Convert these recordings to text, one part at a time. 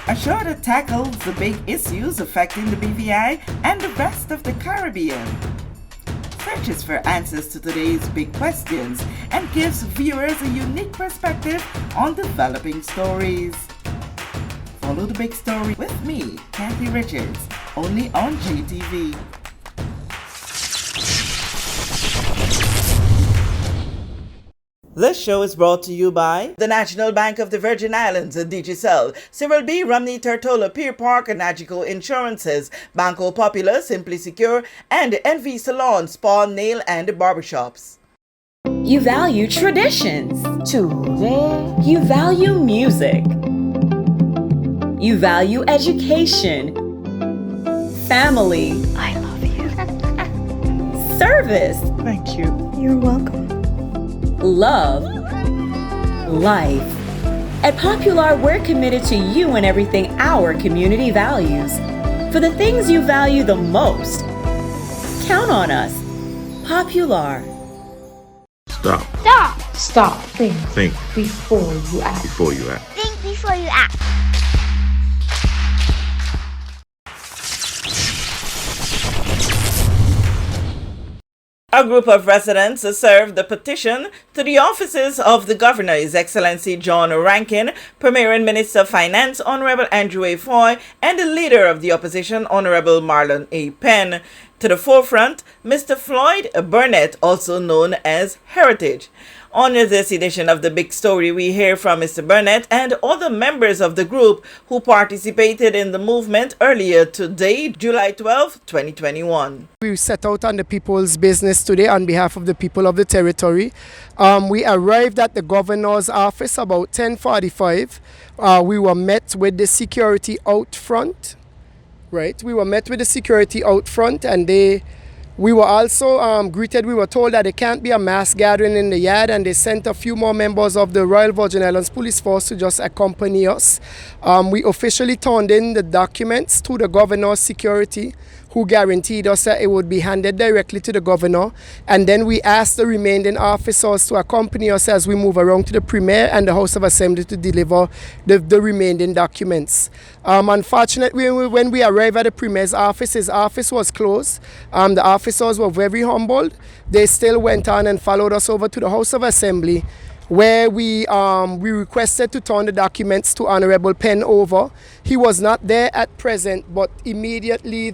a show that tackles the big issues affecting the BVI and the rest of the Caribbean. Searches for answers to today's big questions and gives viewers a unique perspective on developing stories. Follow the big story with me, Kathy Richards, only on GTV. This show is brought to you by the National Bank of the Virgin Islands, Digicel, Cyril B. Romney Tortola, Pier Park, Nagico Insurances, Banco Popular, Simply Secure, and NV Salon, Spa, Nail, and Barbershops. You value traditions. Today. You value music. You value education. Family. I love you. Service. Thank you. You're welcome. Love, life. At Popular, we're committed to you and everything our community values. For the things you value the most, count on us. Popular. Stop. Stop. Stop. Think. Before you act. Before you act. Think before you act. A group of residents served the petition to the offices of the Governor, His Excellency John Rankin, Premier and Minister of Finance, Honorable Andrew A. Foy, and the Leader of the Opposition, Honorable Marlon A. Penn. To the forefront, Mr. Floyd Burnett, also known as Heritage. On this edition of The Big Story, we hear from Mr. Burnett and other members of the group who participated in the movement earlier today, July 12, 2021. We set out on the people's business today on behalf of the people of the territory. We arrived at the governor's office about 10:45. We were met with the security out front. Right, we were met with the security out front, and we were also greeted. We were told that there can't be a mass gathering in the yard, and they sent a few more members of the Royal Virgin Islands Police Force to just accompany us. We officially turned in the documents to the governor's security, who guaranteed us that it would be handed directly to the governor. And then we asked the remaining officers to accompany us as we move around to the Premier and the House of Assembly to deliver the remaining documents. Unfortunately, when we arrived at the Premier's office, his office was closed. The officers were very humbled. They still went on and followed us over to the House of Assembly, where we requested to turn the documents to Honorable Penn over. He was not there at present, but immediately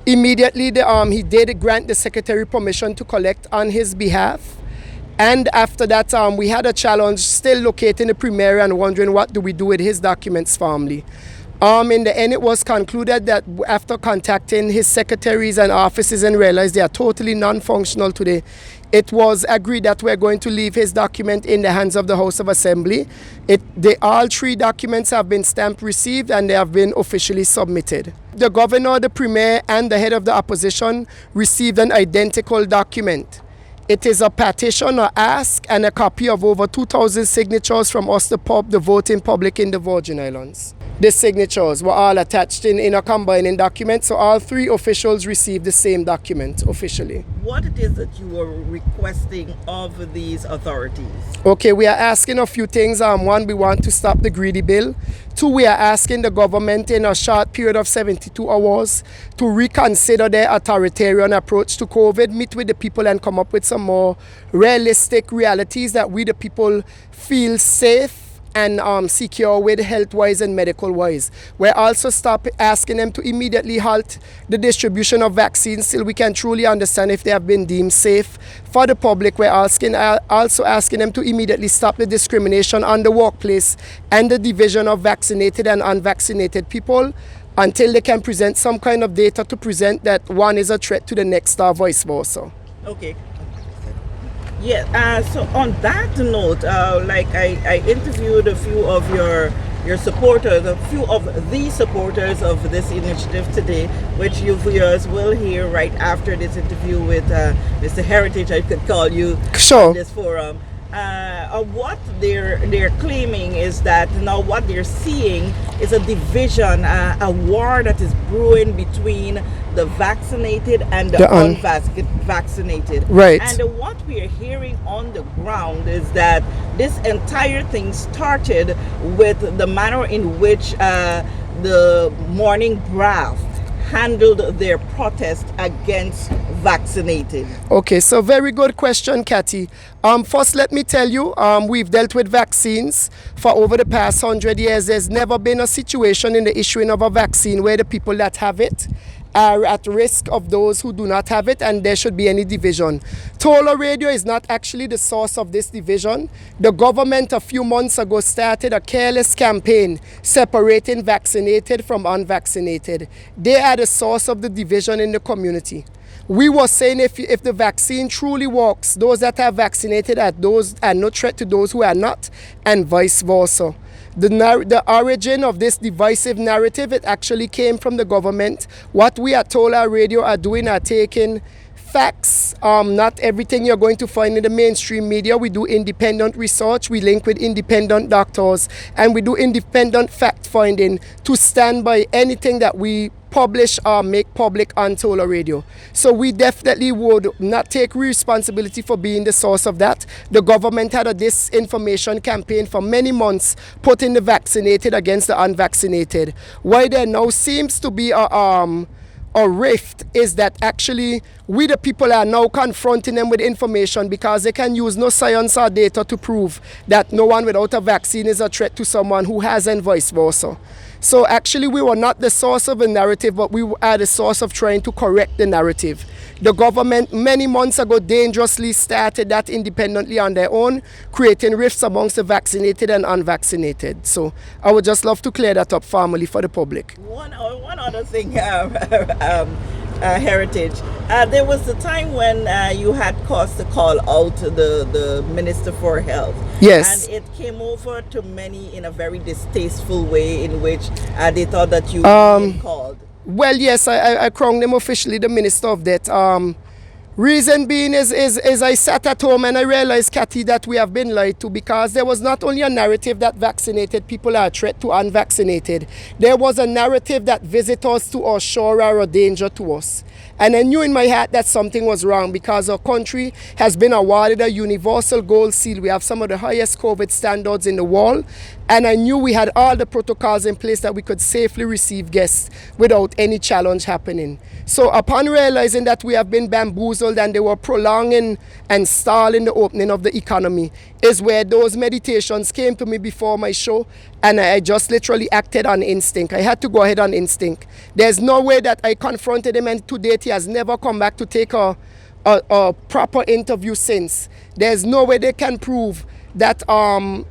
he did grant the secretary permission to collect on his behalf. And after that, we had a challenge still locating the Premier and wondering what do we do with his documents family. In the end, it was concluded that after contacting his secretaries and offices and realized they are totally non-functional today, it was agreed that we're going to leave his document in the hands of the House of Assembly. All three documents have been stamped received and they have been officially submitted. The governor, the premier, and the head of the opposition received an identical document. It is a petition or ask and a copy of over 2,000 signatures from us, the voting public in the Virgin Islands. The signatures were all attached in a combining document, so all three officials received the same document officially. What it is that you are requesting of these authorities? Okay, we are asking a few things. One, we want to stop the greedy bill. Two, we are asking the government in a short period of 72 hours to reconsider their authoritarian approach to COVID, meet with the people and come up with some more realistic realities that we the people feel safe and secure with health-wise and medical-wise. We're also asking them to immediately halt the distribution of vaccines till we can truly understand if they have been deemed safe for the public. We're also asking them to immediately stop the discrimination on the workplace and the division of vaccinated and unvaccinated people until they can present some kind of data to present that one is a threat to the next or vice versa. Okay. Yeah, so on that note, I interviewed a few of your supporters, a few of the supporters of this initiative today, which you viewers will hear right after this interview with Mr. Heritage, I could call you, sure, on this forum. What they're claiming is that now what they're seeing is a division, a war that is brewing between the vaccinated and the The unvaccinated. Right. And what we are hearing on the ground is that this entire thing started with the manner in which the Morning Draft handled their protest against vaccinated. Okay, so very good question, Kathy. First, let me tell you, we've dealt with vaccines for over the past 100 years. There's never been a situation in the issuing of a vaccine where the people that have it are at risk of those who do not have it, and there should be any division. Tola Radio is not actually the source of this division. The government a few months ago started a careless campaign separating vaccinated from unvaccinated. They are the source of the division in the community. We were saying if the vaccine truly works, those that are vaccinated are no threat to those who are not, and vice versa. The origin of this divisive narrative, it actually came from the government. What we at Tola Radio are doing are taking facts. Not everything you're going to find in the mainstream media. We do independent research, we link with independent doctors, and we do independent fact finding to stand by anything that we publish or make public on Tola Radio. So we definitely would not take responsibility for being the source of that. The government had a disinformation campaign for many months, putting the vaccinated against the unvaccinated. Why there now seems to be a rift is that actually we the people are now confronting them with information because they can use no science or data to prove that no one without a vaccine is a threat to someone who has, and vice versa. So actually we were not the source of a narrative, but we are the source of trying to correct the narrative. The government many months ago dangerously started that independently on their own, creating rifts amongst the vaccinated and unvaccinated. So I would just love to clear that up formally for the public. One other thing, Heritage. There was a time when you had caused to call out the Minister for Health. Yes. And it came over to many in a very distasteful way in which they thought that you were being called. Well, yes, I crowned him officially the Minister of Death. Reason being is I sat at home and I realized, Kathy, that we have been lied to, because there was not only a narrative that vaccinated people are a threat to unvaccinated. There was a narrative that visitors to our shore are a danger to us. And I knew in my heart that something was wrong, because our country has been awarded a universal gold seal. We have some of the highest COVID standards in the world. And I knew we had all the protocols in place that we could safely receive guests without any challenge happening. So upon realizing that we have been bamboozled and they were prolonging and stalling the opening of the economy, is where those meditations came to me before my show, and I just literally acted on instinct. I had to go ahead on instinct. There's no way that I confronted him, and to date he has never come back to take a proper interview since. There's no way they can prove that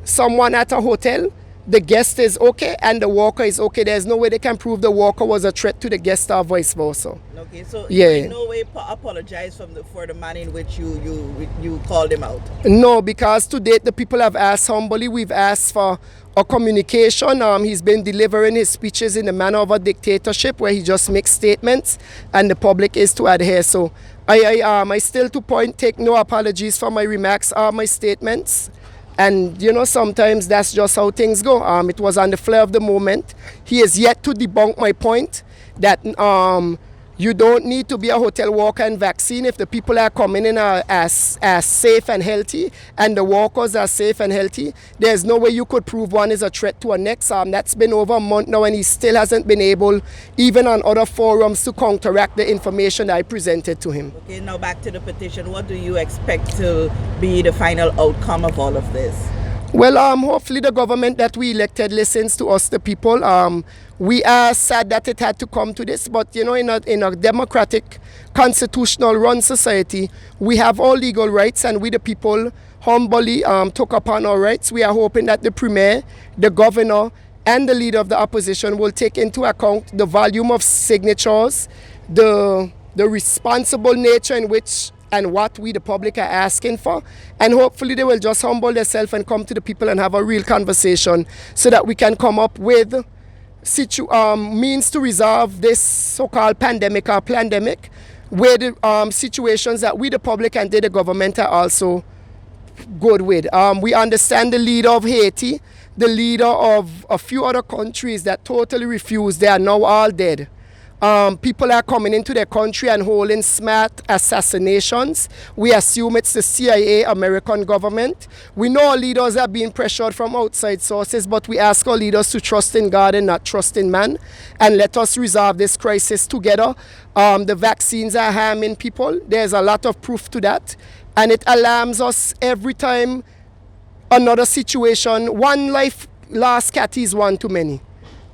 someone at a hotel, the guest is okay and the worker is okay. There's no way they can prove the worker was a threat to the guest or vice versa. Okay, so Yeah. you in no way apologize for the manner in which you called him out. No, because to date the people have asked humbly. We've asked for a communication. He's been delivering his speeches in the manner of a dictatorship, where he just makes statements and the public is to adhere. So I still take no apologies for my remarks or my statements. And you know, sometimes that's just how things go. It was on the flare of the moment. He is yet to debunk my point that you don't need to be a hotel worker and vaccine if the people are coming in as safe and healthy, and the workers are safe and healthy. There's no way you could prove one is a threat to a next. That's been over a month now, and he still hasn't been able, even on other forums, to counteract the information that I presented to him. Okay, now back to the petition. What do you expect to be the final outcome of all of this? Well, hopefully the government that we elected listens to us, the people. We are sad that it had to come to this, but you know, in a democratic, constitutional run society, we have all legal rights, and we the people humbly took upon our rights. We are hoping that the Premier, the Governor, and the Leader of the Opposition will take into account the volume of signatures, the responsible nature in which and what we the public are asking for, and hopefully they will just humble themselves and come to the people and have a real conversation, so that we can come up with means to resolve this so-called pandemic or pandemic, where the situations that we the public and they the government are also good with. We understand the leader of Haiti, the leader of a few other countries that totally refused. They are now all dead. People are coming into their country and holding smart assassinations. We assume it's the CIA, American government. We know our leaders are being pressured from outside sources, but we ask our leaders to trust in God and not trust in man. And let us resolve this crisis together. The vaccines are harming people. There's a lot of proof to that. And it alarms us every time another situation. One life lost cat is one too many.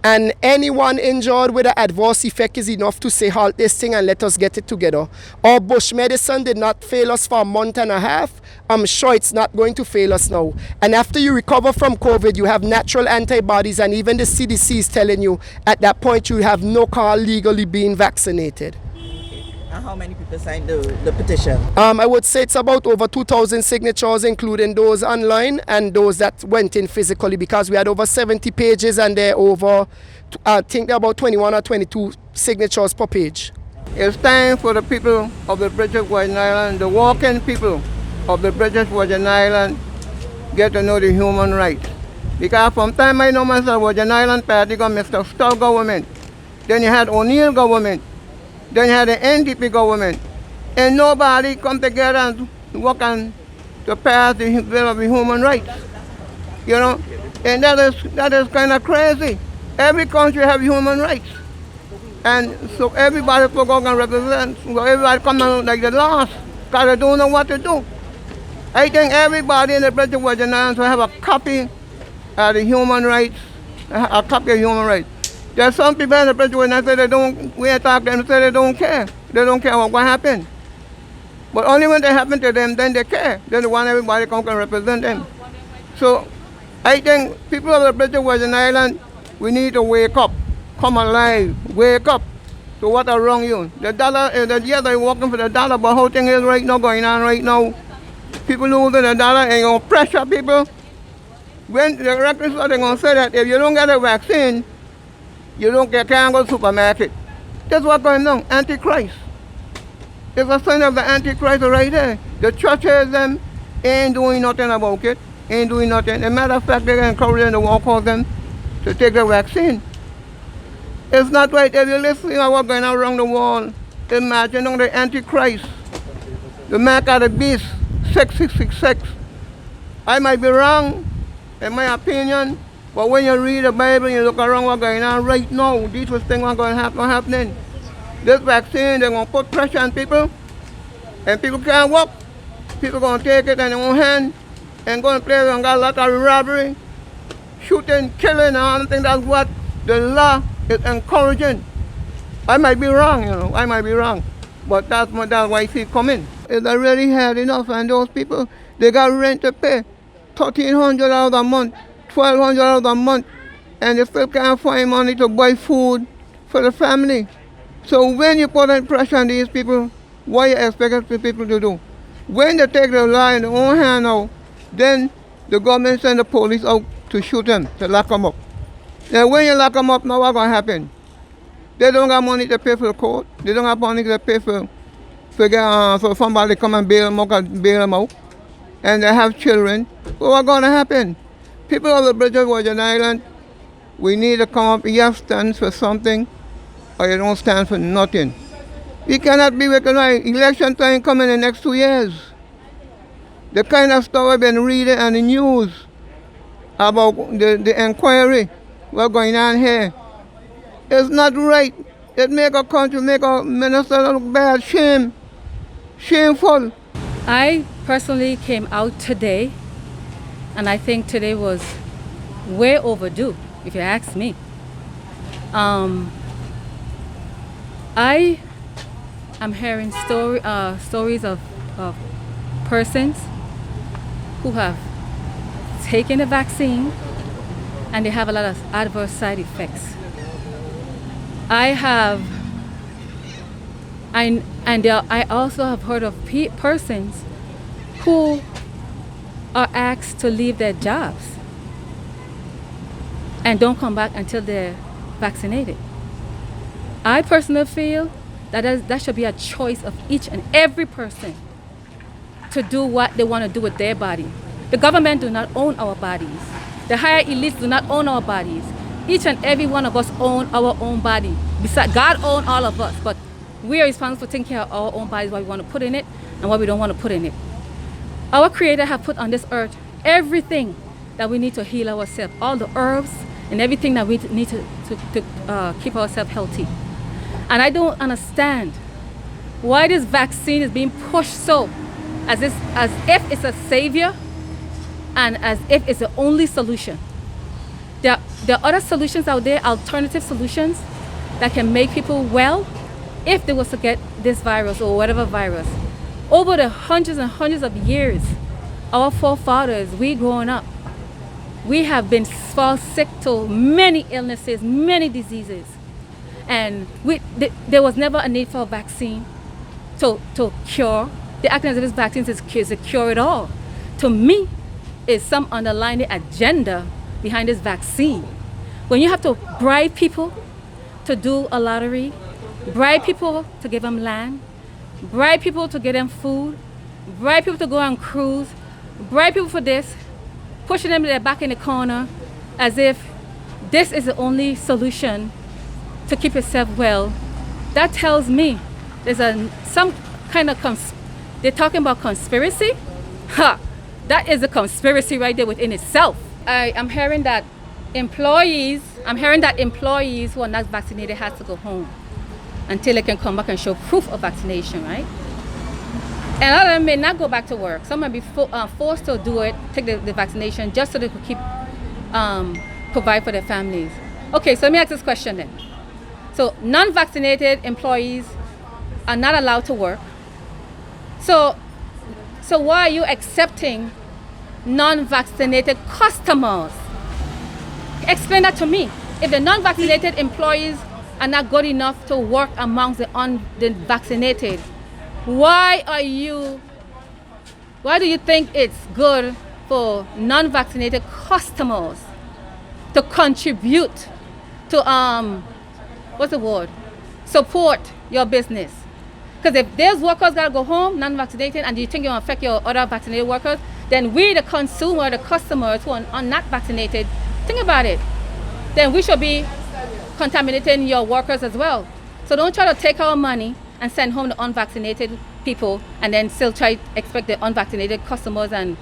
And anyone injured with an adverse effect is enough to say, halt this thing and let us get it together. Our bush medicine did not fail us for a month and a half. I'm sure it's not going to fail us now. And after you recover from COVID, you have natural antibodies, and even the CDC is telling you at that point you have no call legally being vaccinated. And how many people signed the petition? I would say it's about over 2,000 signatures, including those online and those that went in physically, because we had over 70 pages and there are over, I think there are about 21 or 22 signatures per page. It's time for the people of the British Virgin Islands, the walking people of the British Virgin Islands, get to know the human rights. Because from time I know myself, Virgin Island Party got Mr. Stull government, then you had O'Neill government, then you had the NDP government, and nobody come together and work on to pass the bill of the human rights. You know, and that is kind of crazy. Every country have human rights, and so everybody for go and represent. So everybody come out like the last, because they don't know what to do. I think everybody in the British Virgin Islands will have a copy of the human rights, a copy of human rights. There's some people in the British Virgin Islands say they don't, we attack them and say they don't care. They don't care what happened. But only when they happen to them, then they care. Then they want everybody to come and represent them. So I think people of the British Virgin Islands, we need to wake up, come alive, wake up to what are wrong you. The dollar, yes, they're working for the dollar, but how thing is right now, going on right now, people losing the dollar and you're going to pressure people. When the records are going to say that if you don't get a vaccine, you can't go to the supermarket. That's what's going on, Antichrist. It's a sign of the Antichrist right there. The churches, them, ain't doing nothing about it, ain't doing nothing. As a matter of fact, they're encouraging the workers them to take the vaccine. It's not right. If you're listening to what's going on around the world, imagine on the Antichrist, the mark of the beast, 6666. I might be wrong, in my opinion, but when you read the Bible and you look around what's going on right now, these things are going to happen happening. This vaccine, they're going to put pressure on people, and people can't walk. People are going to take it in their own hand and go and play and got a lot of robbery, shooting, killing, and all the things. That's what the law is encouraging. I might be wrong, I might be wrong, but that's why I see it coming. If they really had enough, and those people, they got rent to pay, $1,300 a month, $1,200 a month, and they still can't find money to buy food for the family. So when you put in pressure on these people, what you expect the people to do? When they take the law in their own hand now, then the government send the police out to shoot them, to lock them up. Now when you lock them up, now what's going to happen? They don't have money to pay for the court. They don't have money to pay for somebody to come and bail them out. And they have children. So what's going to happen? People of the British Virgin Islands, we need to come up, yes, stand for something, or you don't stand for nothing. We cannot be recognized. Election time coming in the next 2 years. The kind of stuff I've been reading on the news about the inquiry, what's going on here, it's not right. It make a country, make a minister look bad, shameful. I personally came out today, and I think today was way overdue, if you ask me. I am hearing stories of persons who have taken the vaccine and they have a lot of adverse side effects. I also have heard of persons who are asked to leave their jobs and don't come back until they're vaccinated. I personally feel that should be a choice of each and every person to do what they want to do with their body. The government do not own our bodies. The higher elites do not own our bodies. each and every one of us own our own body. Besides, God owns all of us, but we are responsible for taking care of our own bodies, what we want to put in it and what we don't want to put in it. Our Creator has put on this earth everything that we need to heal ourselves, all the herbs and everything that we need to keep ourselves healthy. And I don't understand why this vaccine is being pushed so, as if it's a savior and as if it's the only solution. There are other solutions out there, alternative solutions that can make people well if they was to get this virus or whatever virus. Over the hundreds and hundreds of years, our forefathers, we growing up, we have been fall sick to many illnesses, many diseases. And there was never a need for a vaccine to cure. The acting as if this vaccine is a cure it all. To me, is some underlying agenda behind this vaccine. When you have to bribe people to do a lottery, bribe people to give them land, bribe people to get them food, bribe people to go on cruise, bribe people for this, pushing them back in the corner as if this is the only solution to keep yourself well, that tells me there's some kind of they're talking about conspiracy. Ha! That is a conspiracy right there within itself. I'm hearing that employees who are not vaccinated have to go home until they can come back and show proof of vaccination, right? And a lot of them may not go back to work. Some may be forced to do it, take the vaccination just so they could keep provide for their families. Okay, so let me ask this question then. So non-vaccinated employees are not allowed to work. So why are you accepting non-vaccinated customers? Explain that to me. If the non-vaccinated employees are not good enough to work amongst the vaccinated, why do you think it's good for non-vaccinated customers to contribute to support your business? Because if there's workers gotta go home non-vaccinated and you think you'll affect your other vaccinated workers, then we, the consumer, the customers who are not vaccinated, think about it. Then we should be contaminating your workers as well. So don't try to take our money and send home the unvaccinated people and then still expect the unvaccinated customers and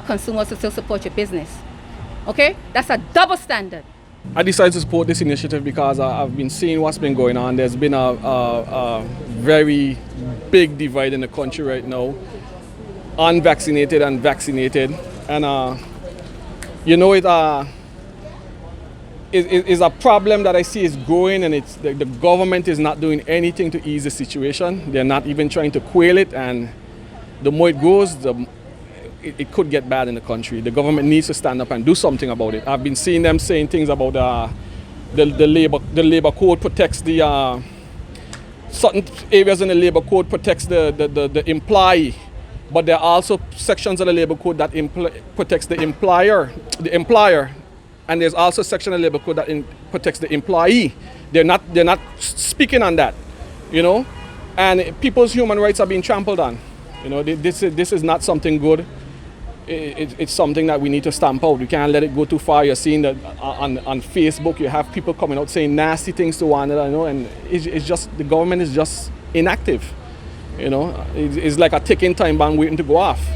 consumers to still support your business. Okay? That's a double standard. I decided to support this initiative because I've been seeing what's been going on. There's been a very big divide in the country right now, unvaccinated and vaccinated, and it is a problem that I see is growing, and it's the government is not doing anything to ease the situation. They're not even trying to quell it, and the more it goes, it could get bad in the country. The government needs to stand up and do something about it. I've been seeing them saying things about the labor code protects the certain areas in the labor code protects the employee, but there are also sections of the labor code that protects the employer, and there's also a section of the labor code that protects the employee. They're not speaking on that, and people's human rights are being trampled on. This is not something good. It's something that we need to stamp out. We can't let it go too far. You're seeing that on Facebook, you have people coming out saying nasty things to one another, and it's just, the government is just inactive. It's like a ticking time bomb waiting to go off.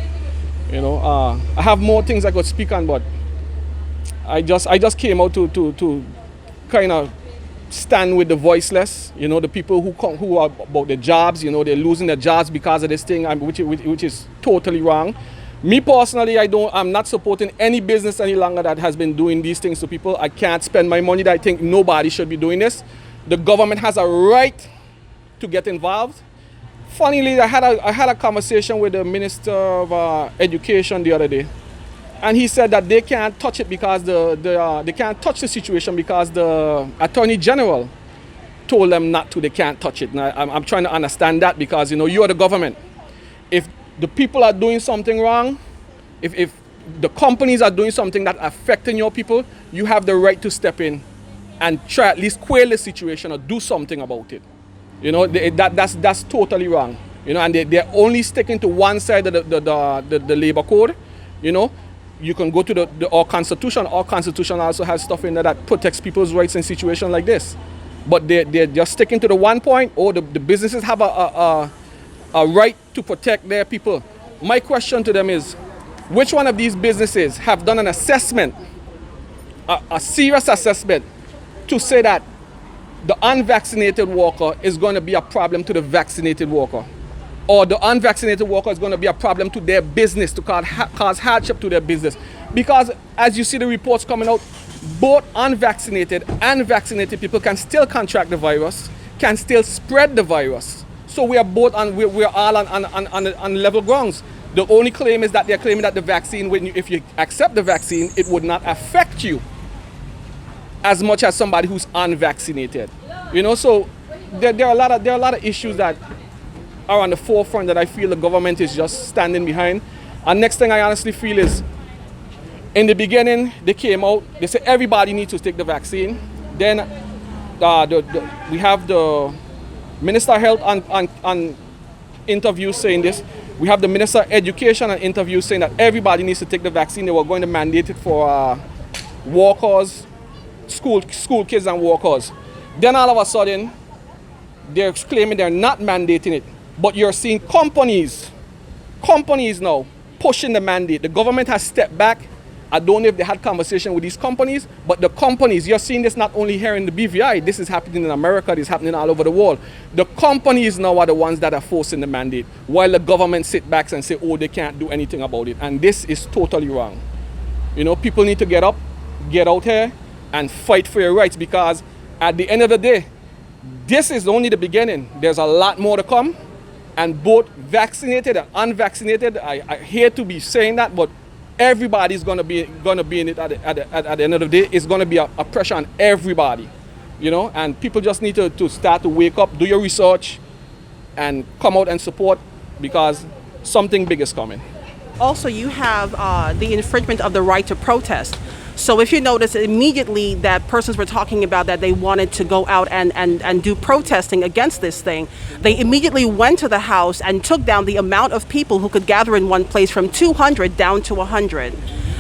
I have more things I could speak on, but I just came out to kind of stand with the voiceless. The people who are about their jobs. They're losing their jobs because of this thing, which is totally wrong. Me personally, I'm not supporting any business any longer that has been doing these things to people. I can't spend my money. I think nobody should be doing this. The government has a right to get involved. Funnily, I had a conversation with the Minister of Education the other day, and he said that they can't touch it because they can't touch the situation because the Attorney General told them not to. They can't touch it. And I'm trying to understand that because you are the government. If the people are doing something wrong, if the companies are doing something that affecting your people, you have the right to step in and try at least quell the situation or do something about it. That's totally wrong. And they're only sticking to one side of the labor code. you can go to our constitution. Our constitution also has stuff in there that protects people's rights in situations like this. But they're just sticking to the one point, the businesses have a right to protect their people. My question to them is, which one of these businesses have done an assessment, a serious assessment, to say that the unvaccinated worker is going to be a problem to the vaccinated worker? Or the unvaccinated worker is going to be a problem to their business, to cause hardship to their business? Because as you see the reports coming out, both unvaccinated and vaccinated people can still contract the virus, can still spread the virus. So we are both we're all on level grounds. The only claim is that they're claiming that the vaccine, if you accept the vaccine, it would not affect you as much as somebody who's unvaccinated. So there are a lot of issues that are on the forefront that I feel the government is just standing behind. And next thing I honestly feel is, in the beginning, they came out, they said everybody needs to take the vaccine. Then we have the Minister of Health on interview saying this. We have the Minister of Education on interview saying that everybody needs to take the vaccine. They were going to mandate it for workers, school kids and workers. Then all of a sudden, they're claiming they're not mandating it. But you're seeing companies now pushing the mandate. The government has stepped back. I don't know if they had conversation with these companies, but the companies, you're seeing this not only here in the BVI, this is happening in America, this is happening all over the world. The companies now are the ones that are forcing the mandate, while the government sit back and say, oh, they can't do anything about it. And this is totally wrong. People need to get up, get out here, and fight for your rights, because at the end of the day, this is only the beginning. There's a lot more to come, and both vaccinated and unvaccinated, I hate to be saying that, but everybody's gonna be in it at the end of the day. It's gonna be a pressure on everybody, and people just need to start to wake up, do your research, and come out and support, because something big is coming. Also, you have the infringement of the right to protest. So if you notice, immediately that persons were talking about that they wanted to go out and do protesting against this thing, they immediately went to the House and took down the amount of people who could gather in one place from 200 down to 100.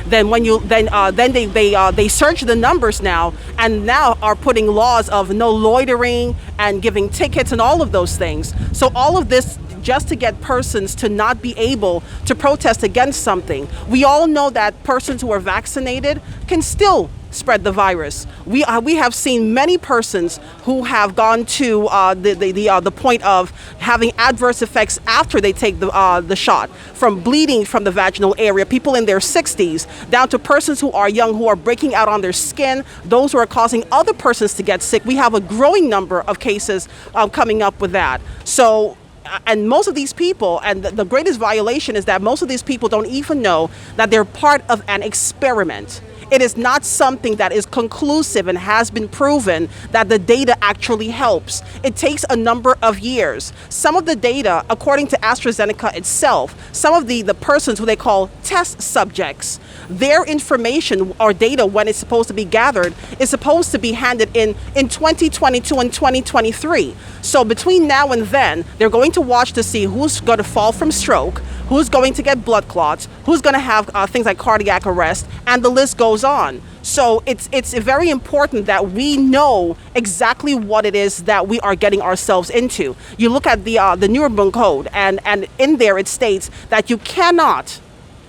Then they searched the numbers now, and now are putting laws of no loitering and giving tickets and all of those things. So all of this just to get persons to not be able to protest against something. We all know that persons who are vaccinated can still spread the virus. We have seen many persons who have gone to the point of having adverse effects after they take the shot, from bleeding from the vaginal area, people in their 60s, down to persons who are young, who are breaking out on their skin, those who are causing other persons to get sick. We have a growing number of cases coming up with that. So, and most of these people, and the greatest violation is that most of these people don't even know that they're part of an experiment. It is not something that is conclusive and has been proven that the data actually helps. It takes a number of years. Some of the data, according to AstraZeneca itself, some of the persons who they call test subjects, their information or data, when it's supposed to be gathered, is supposed to be handed in 2022 and 2023. So between now and then, they're going to watch to see who's going to fall from stroke, who's going to get blood clots, who's going to have things like cardiac arrest, and the list goes on. So it's very important that we know exactly what it is that we are getting ourselves into. You look at the Nuremberg Code, and in there it states that you cannot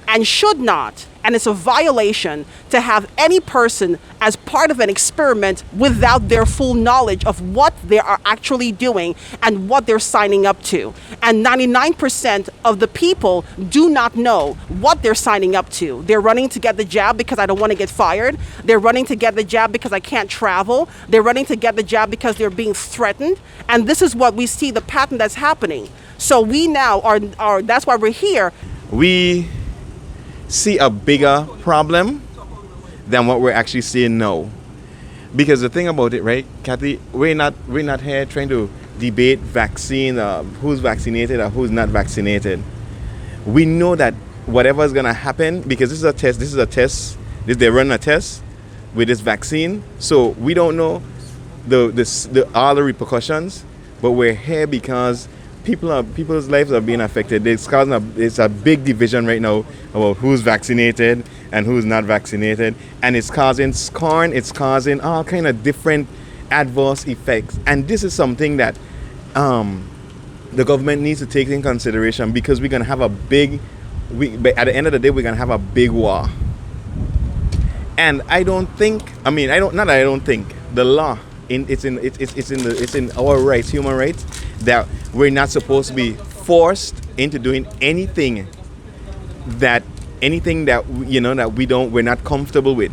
and should not, and it's a violation to have any person as part of an experiment without their full knowledge of what they are actually doing and what they're signing up to. And 99% of the people do not know what they're signing up to. They're running to get the jab because I don't want to get fired. They're running to get the jab because I can't travel. They're running to get the jab because they're being threatened. And this is what we see, the pattern that's happening. So we now are that's why we're here. We see a bigger problem than what we're actually seeing now. Because the thing about it, right, Kathy, we're not here trying to debate vaccine, who's vaccinated or who's not vaccinated. We know that whatever is going to happen, because this is a test, they're running a test with this vaccine, so we don't know all the repercussions, but we're here because people's lives are being affected. It's a big division right now about who's vaccinated and who's not vaccinated, and it's causing scorn. It's causing all kind of different adverse effects, and this is something that the government needs to take in consideration, because we're gonna have a big. At the end of the day, we're gonna have a big war. And I don't think. I mean, I don't. Not that I don't think the law. It's in our rights, human rights, that we're not supposed to be forced into doing anything that we're not comfortable with.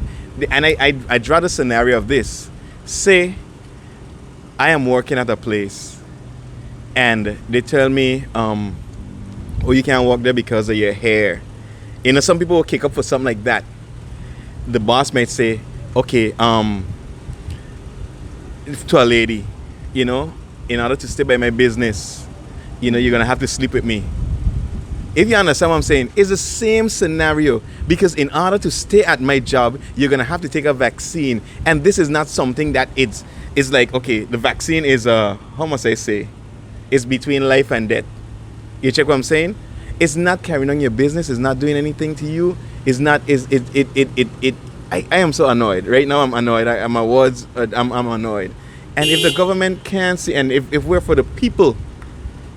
And I draw the scenario of this. Say I am working at a place and they tell me, oh, you can't work there because of your hair. You know, some people will kick up for something like that. The boss might say, okay, to a lady, you know, in order to stay by my business, you know, you're gonna have to sleep with me. If you understand what I'm saying, it's the same scenario, because in order to stay at my job, you're gonna have to take a vaccine, and this is not something that it's like, okay, the vaccine is how must I say, it's between life and death. You check what I'm saying? It's not carrying on your business. It's not doing anything to you. It's not. I am so annoyed right now. I'm annoyed. I'm annoyed. And if the government can't see, and if we're for the people,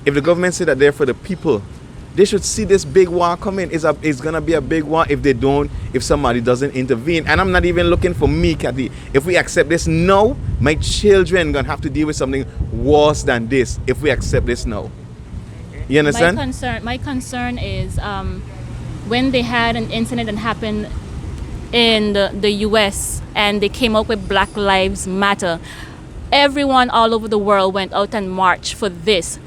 if the government say that they're for the people, they should see this big war coming. It's gonna be a big war if somebody doesn't intervene. And I'm not even looking for me, Kathy. If we accept this now, my children gonna have to deal with something worse than this if we accept this now. You understand? My concern is when they had an incident that happened in the US and they came up with Black Lives Matter. Everyone all over the world went out and marched for this.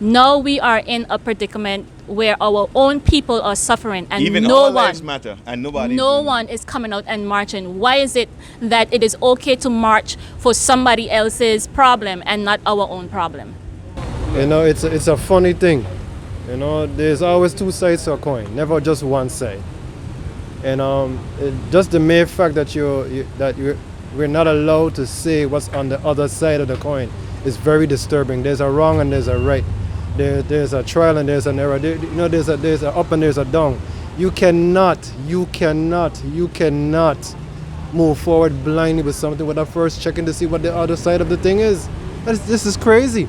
Now we are in a predicament where our own people are suffering, and even no our one lives matter, and nobody. No one is coming out and marching. Why is it that it is okay to march for somebody else's problem and not our own problem? You know, it's a funny thing. You know, there's always two sides to a coin, never just one side. And just the mere fact that we're not allowed to say what's on the other side of the coin is very disturbing. There's a wrong and there's a right. There's a trial and there's an error. There's a up and there's a down. You cannot move forward blindly with something without first checking to see what the other side of the thing is. This is crazy.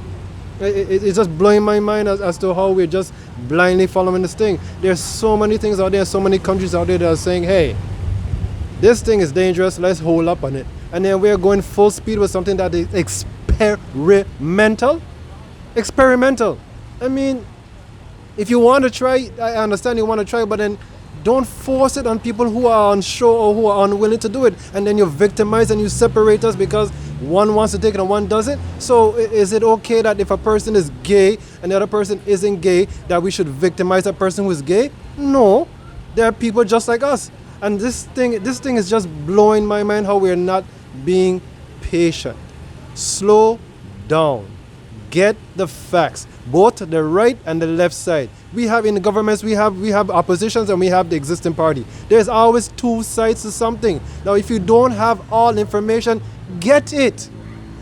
It's just blowing my mind as to how we're just blindly following this thing. There's so many things out there, so many countries out there that are saying, hey, this thing is dangerous, let's hold up on it. And then we're going full speed with something that is experimental. I mean, if you want to try, I understand you want to try, but then don't force it on people who are unsure or who are unwilling to do it. And then you victimize and you separate us because one wants to take it and one doesn't. So is it okay that if a person is gay and the other person isn't gay, that we should victimize a person who is gay? No. There are people just like us. And this thing is just blowing my mind how we're not being patient. Slow down. Get the facts, both the right and the left side. We have in the governments, we have oppositions and we have the existing party. There's always two sides to something. Now, if you don't have all information, get it.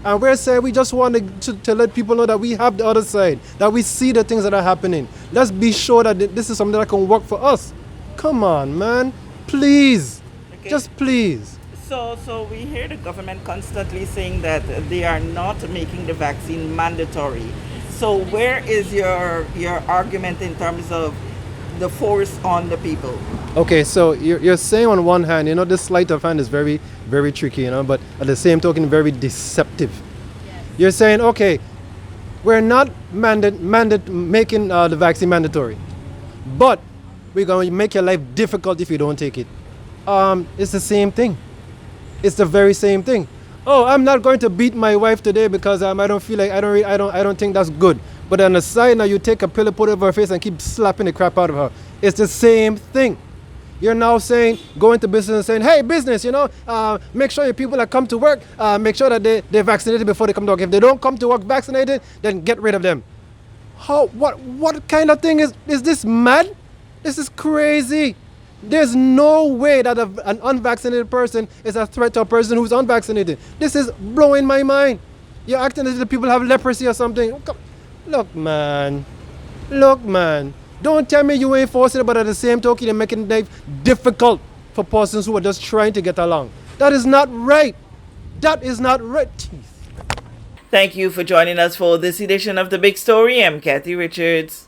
And we're saying we just want to let people know that we have the other side, that we see the things that are happening. Let's be sure that this is something that can work for us. Come on, man. Please. Okay. Just please. So we hear the government constantly saying that they are not making the vaccine mandatory. So where is your argument in terms of the force on the people? Okay, so you're saying on one hand, you know, this sleight of hand is very, very tricky, you know, but at the same token, very deceptive. Yes. You're saying, okay, we're not making the vaccine mandatory, but we're going to make your life difficult if you don't take it. It's the same thing. It's the very same thing. Oh, I'm not going to beat my wife today because I don't feel like I don't think that's good. But on the side now, you take a pillow, put it over her face, and keep slapping the crap out of her. It's the same thing. You're now saying, go into business and saying, hey, business, you know, make sure your people that come to work, make sure that they're vaccinated before they come to work. If they don't come to work vaccinated, then get rid of them. What kind of thing is this mad? This is crazy. There's no way that an unvaccinated person is a threat to a person who's unvaccinated. This is blowing my mind. You're acting as if the people have leprosy or something. Look, man. Look, man. Don't tell me you ain't forcing it, but at the same token, you're making life difficult for persons who are just trying to get along. That is not right. That is not right. Thank you for joining us for this edition of The Big Story. I'm Kathy Richards.